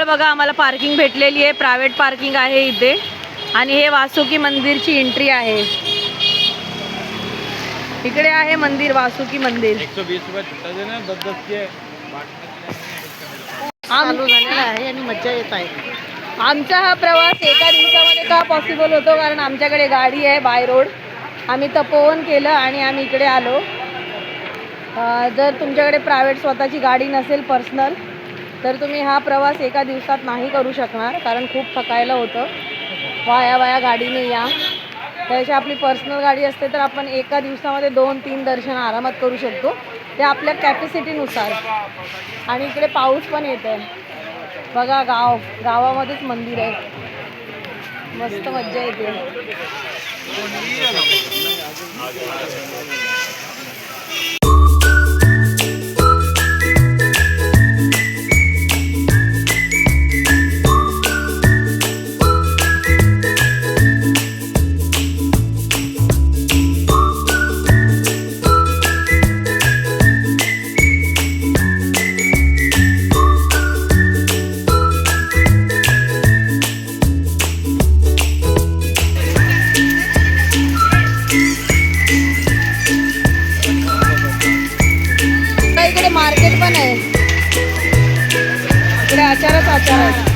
जवळ बघा आम्हाला पार्किंग भेटलेली आहे, प्रायव्हेट पार्किंग आहे इथे. आणि हे वासुकी मंदिरची एंट्री आहे. इकडे आहे मंदिर, वासुकी मंदिर. 120 रुपये छुट्टा देना, 10-10 के चालू झालेला आहे आणि मज्जा येत आहे. आमचा हा प्रवास एका दिवसामध्ये का पॉसिबल होतो, कारण आमच्याकडे गाडी आहे बाय रोड. आम्ही तपोवन केलं आणि आम्ही इकडे आलो. जर तुमच्याकडे प्रायव्हेट स्वतःची गाडी नसेल पर्सनल, तर तुम्ही हा प्रवास एका दिवसात नाही करू शकणार, कारण खूप थकायला होतं. वाया गाडीने या. त्यापेक्षा आपली पर्सनल गाडी असते तर आपण एका दिवसामध्ये 2-3 दर्शन आरामात करू शकतो, ते आपल्या कॅपॅसिटीनुसार. आणि इकडे पाऊस पण येत आहे बघा. गावामध्येच मंदिर आहे, मस्त मज्जा येते. इकडे मार्केट पण आहे, इकडे आचारच आचार आहे.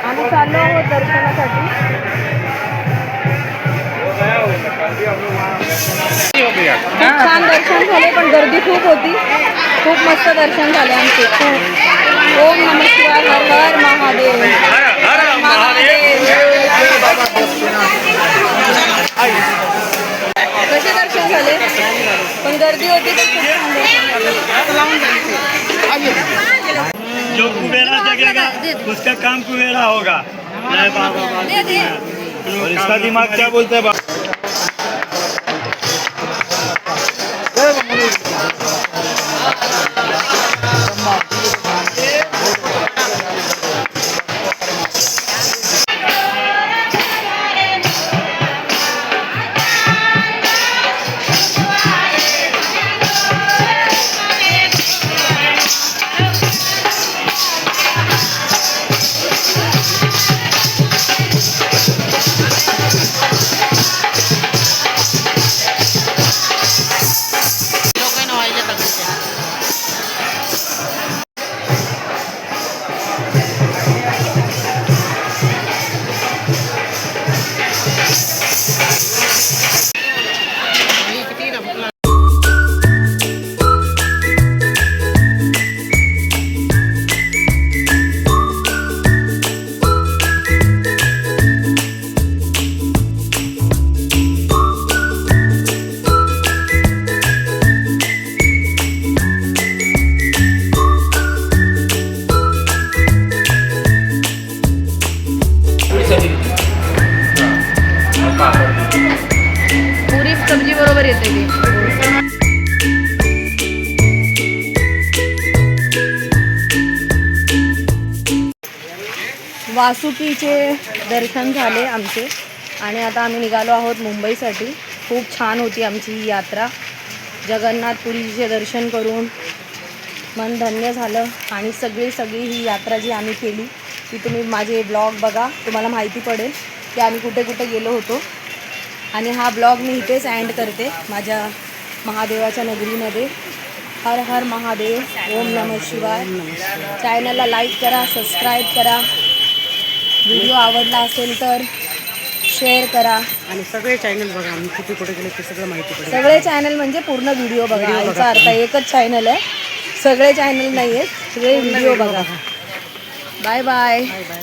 आम्ही चाललो आहोत दर्शनासाठी. खूप छान दर्शन झाले, पण गर्दी खूप होती. खूप मस्त दर्शन झाले आमचे. खूप. ओम नमः शिवाय, हर हर महादेव. कसे दर्शन झाले, पण गर्दी होती तर खूप छान दर्शन. जो कुबेरा जगेगा उसका काम कुबेरा होगा. और इसका दिमाग क्या बोलते हैं? वासुकीचे दर्शन झाले आमचे आणि आता आम्ही निघालो आहोत मुंबईसाठी. खूप छान होती आमची ही यात्रा. जगन्नाथपुरीचे दर्शन करून मन धन्य झालं आणि सगळी ही यात्रा जी आम्ही केली ती तुम्ही माझे ब्लॉग बघा, तुम्हाला माहिती पडेल की आम्ही कुठे कुठे गेलो होतो. आणि हा ब्लॉग मी इथेच एंड करते माझ्या महादेवाच्या नगरीमध्ये. हर हर महादेव, ओम नमः शिवाय. चॅनलला लाईक करा, सबस्क्राईब करा. व्हिडिओ आवडला असेल तर शेअर करा आणि सगळे चॅनल बघा, आम्ही किती कुठे गेले ते सगळं माहिती पडेल. सगळे चॅनल म्हणजे पूर्ण व्हिडिओ बघा. याचा अर्थ एकच चॅनल आहे, सगळे चॅनल नाही आहेत, सगळे व्हिडिओ बघा. Bye bye. Bye bye.